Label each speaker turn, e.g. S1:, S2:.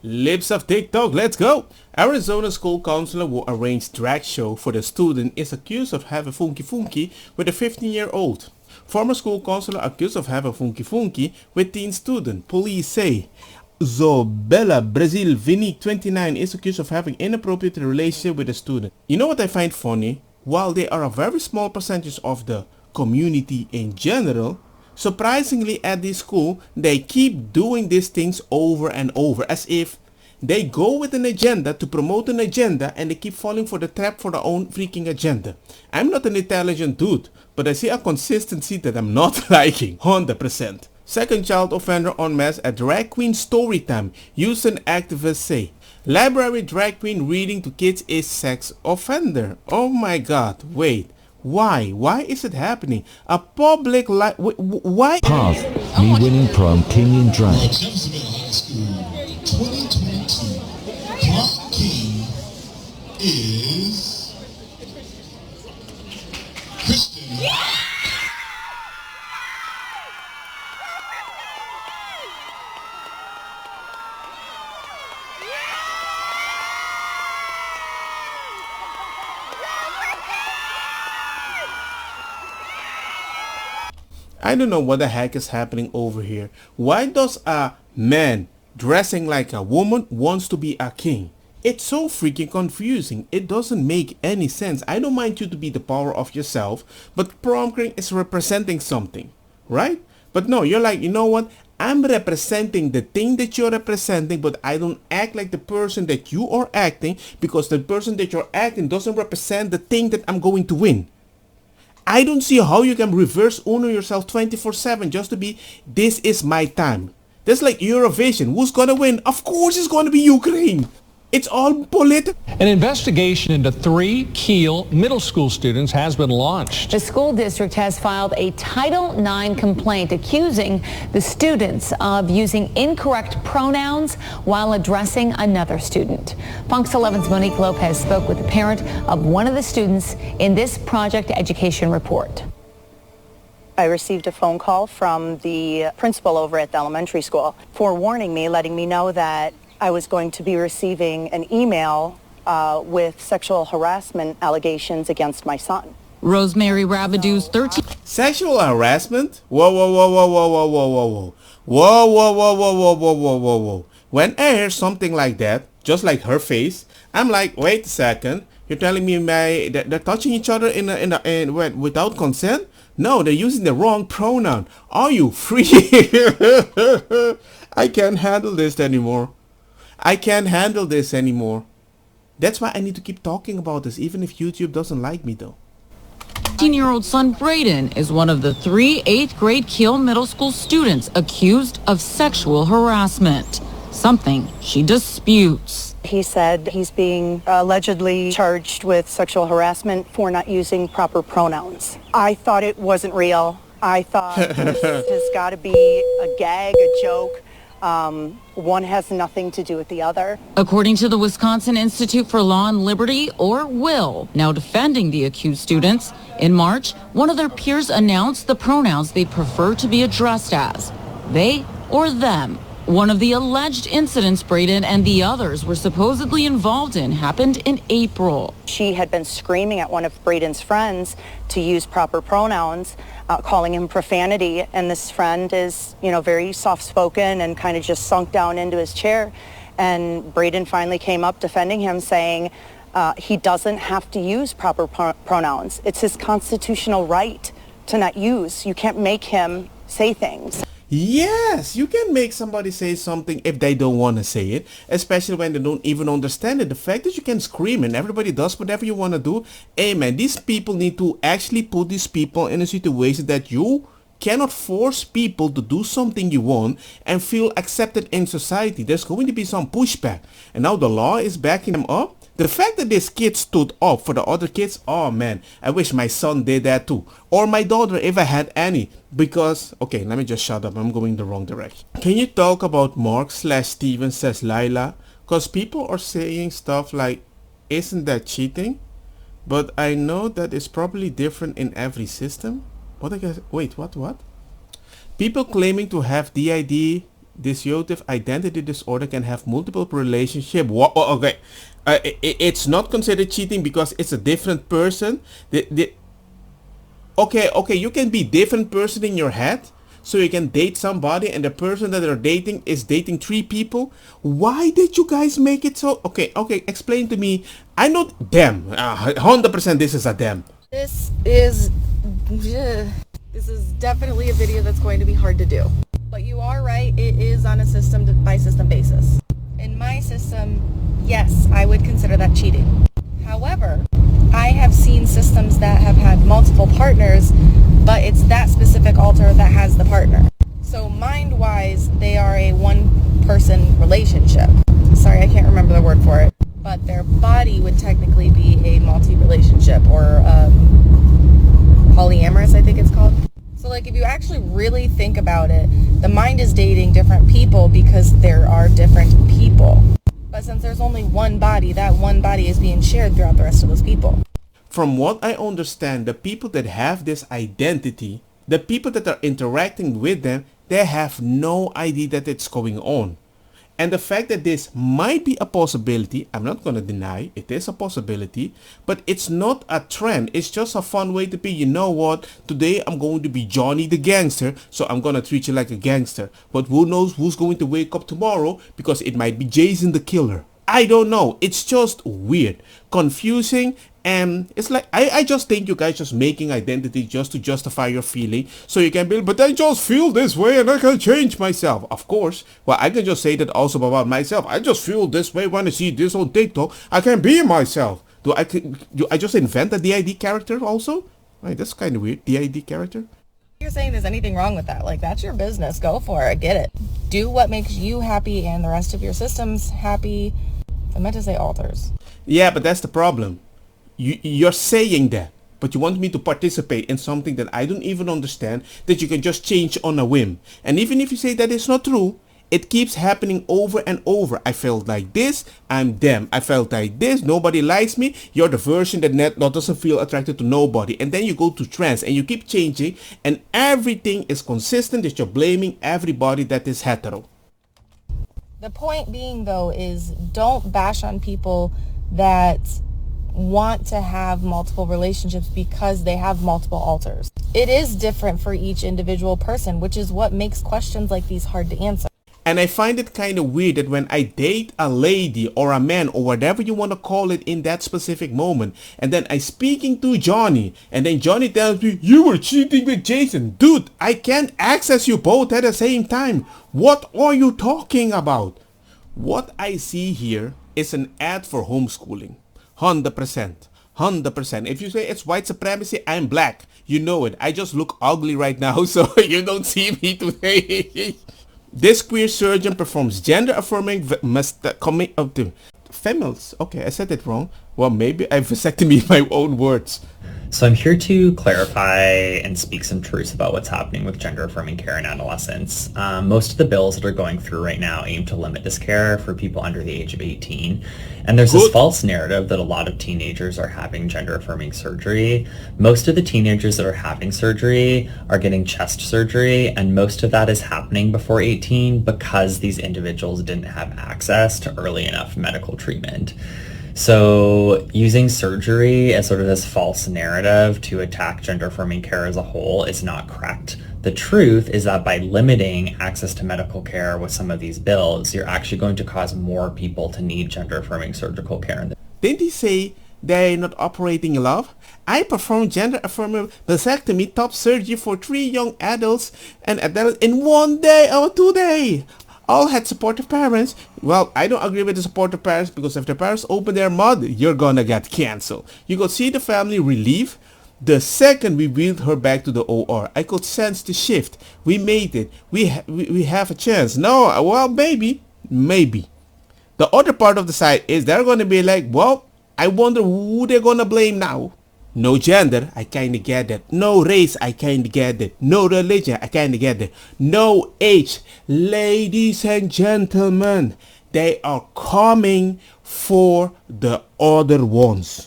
S1: Lips of TikTok, let's go! Arizona school counselor who arranged drag show for the student is accused of having funky with a 15-year-old. Former school counselor accused of having funky with teen student. Police say Zobela Brazil Vini 29 is accused of having inappropriate relationship with a student. You know what I find funny? While they are a very small percentage of the community in general, surprisingly at this school, they keep doing these things over and over as if they go with an agenda to promote an agenda and they keep falling for the trap for their own freaking agenda. I'm not an intelligent dude, but I see a consistency that I'm not liking, 100%. Second child offender en masse at drag queen story time, Houston activists say. Library drag queen reading to kids is sex offender. Oh my god, wait. Why? Why is it happening? A public why?
S2: Path, me winning prom king in drag.
S3: Jeffersonville High School 2022 prom king is Christian.
S1: I don't know what the heck is happening over here. Why does a man dressing like a woman wants to be a king? It's so freaking confusing. It doesn't make any sense. I don't mind you to be the power of yourself, but prom king is representing something, right? But no, you're like, you know what? I'm representing the thing that you're representing, but I don't act like the person that you are acting because the person that you're acting doesn't represent the thing that I'm going to win. I don't see how you can reverse Uno yourself 24/7 just to be, this is my time. That's like Eurovision. Who's gonna win? Of course it's gonna be Ukraine. It's all political.
S4: An investigation into 3 Kiel middle school students has been launched.
S5: The school district has filed a Title IX complaint accusing the students of using incorrect pronouns while addressing another student. Fox 11's Monique Lopez spoke with the parent of one of the students in this Project Education report.
S6: I received a phone call from the principal over at the elementary school forewarning me, letting me know that I was going to be receiving an email with sexual harassment allegations against my son.
S5: Rosemary Rabidou's 13.
S1: Sexual harassment? Whoa, whoa, whoa, whoa, whoa, whoa, whoa, whoa, whoa. Whoa, whoa, whoa, whoa, whoa, whoa, whoa, whoa, whoa. When I hear something like that, just like her face, I'm like, wait a second. You're telling me they're touching each other without consent? No, they're using the wrong pronoun. Are you free? I can't handle this anymore. I can't handle this anymore. That's why I need to keep talking about this, even if YouTube doesn't like me though.
S5: 15-year-old son Braden is one of the 3 8th grade Kiel middle school students accused of sexual harassment, something she disputes.
S6: He said he's being allegedly charged with sexual harassment for not using proper pronouns. I thought it wasn't real. I thought this has got to be a gag, a joke. One has nothing to do with the other.
S5: According to the Wisconsin Institute for Law and Liberty, or WILL, now defending the accused students, in March, one of their peers announced the pronouns they prefer to be addressed as, they or them. One of the alleged incidents Braden and the others were supposedly involved in happened in April.
S6: She had been screaming at one of Braden's friends to use proper pronouns, calling him profanity, and this friend is, very soft-spoken and kind of just sunk down into his chair. And Braden finally came up defending him, saying he doesn't have to use proper pronouns. It's his constitutional right to not use. You can't make him say things.
S1: Yes, you can make somebody say something if they don't want to say it, especially when they don't even understand it. The fact that you can scream and everybody does whatever you want to do, hey man, these people need to actually put these people in a situation that you cannot force people to do something you want and feel accepted in society. There's going to be some pushback, and now the law is backing them up. The fact that this kid stood up for the other kids, oh man, I wish my son did that too. Or my daughter if I had any. Because, okay, let me just shut up. I'm going the wrong direction. Can you talk about Mark/Steven says Lila? Because people are saying stuff like, isn't that cheating? But I know that it's probably different in every system. What I guess, wait, what? People claiming to have DID Dissociative identity disorder can have multiple relationship. Okay, it's not considered cheating because it's a different person. Okay, you can be different person in your head, so you can date somebody, and the person that they're dating is dating 3 people. Why did you guys make it so? Okay, explain to me. I know them. 100% this is a them.
S7: This is definitely a video that's going to be hard to do. But you are right, it is on a system by system basis. In my system, yes, I would consider that cheating. However, I have seen systems that have had multiple partners, but it's that specific alter that has the partner. So mind-wise, they are a one-person relationship. Sorry, I can't remember the word for it. But their body would technically be a multi-relationship, or polyamorous, I think it's called. So like if you actually really think about it, the mind is dating different people because there are different people. But since there's only one body, that one body is being shared throughout the rest of those people.
S1: From what I understand, the people that have this identity, the people that are interacting with them, they have no idea that it's going on. And the fact that this might be a possibility, I'm not going to deny it is a possibility, but it's not a trend. It's just a fun way to be, you know what, today I'm going to be Johnny the gangster, so I'm going to treat you like a gangster. But who knows who's going to wake up tomorrow, because it might be Jason the killer. I don't know. It's just weird, confusing, and it's like, I just think you guys just making identity just to justify your feeling, so you can be, but I just feel this way and I can change myself. Of course, well, I can just say that also about myself. I just feel this way when I see this on TikTok. I can be myself. Do I just invent a DID character also? Right, that's kind of weird. DID character.
S7: You're saying there's anything wrong with that. Like, that's your business. Go for it. Get it. Do what makes you happy and the rest of your system's happy. I meant to say alters.
S1: Yeah, but that's the problem. You're saying that, but you want me to participate in something that I don't even understand, that you can just change on a whim. And even if you say that it's not true, it keeps happening over and over. I felt like this, I'm them. I felt like this, nobody likes me. You're the version that doesn't feel attracted to nobody. And then you go to trans and you keep changing, and everything is consistent that you're blaming everybody that is hetero.
S7: The point being, though, is don't bash on people that want to have multiple relationships because they have multiple alters. It is different for each individual person, which is what makes questions like these hard to answer.
S1: And I find it kind of weird that when I date a lady or a man or whatever you want to call it in that specific moment, and then I'm speaking to Johnny, and then Johnny tells me, you were cheating with Jason. Dude, I can't access you both at the same time. What are you talking about? What I see here is an ad for homeschooling. 100%. 100%. If you say it's white supremacy, I'm black. You know it. I just look ugly right now, so you don't see me today. This queer surgeon performs gender-affirming mastectomy of the females. Okay, I said it wrong. Well, maybe I vasectomy my own words.
S8: So I'm here to clarify and speak some truths about what's happening with gender-affirming care in adolescents. Most of the bills that are going through right now aim to limit this care for people under the age of 18. And there's this false narrative that a lot of teenagers are having gender-affirming surgery. Most of the teenagers that are having surgery are getting chest surgery, and most of that is happening before 18 because these individuals didn't have access to early enough medical treatment. So using surgery as sort of this false narrative to attack gender-affirming care as a whole is not correct. The truth is that by limiting access to medical care with some of these bills, you're actually going to cause more people to need gender-affirming surgical care.
S1: Didn't he say they're not operating love? I performed gender-affirming vasectomy, top surgery for 3 young adults and adults in 1 day or 2 days. All had supportive parents. Well, I don't agree with the supportive parents, because if the parents open their mouth, you're gonna get canceled. You could see the family relief the second we wheeled her back to the OR. I could sense the shift. We made it. We have a chance. No, well, maybe. The other part of the side is they're gonna be like, well, I wonder who they're gonna blame now. No gender, I kinda get that. No race, I kinda get that. No religion, I kinda get that. No age. Ladies and gentlemen, they are coming for the other ones.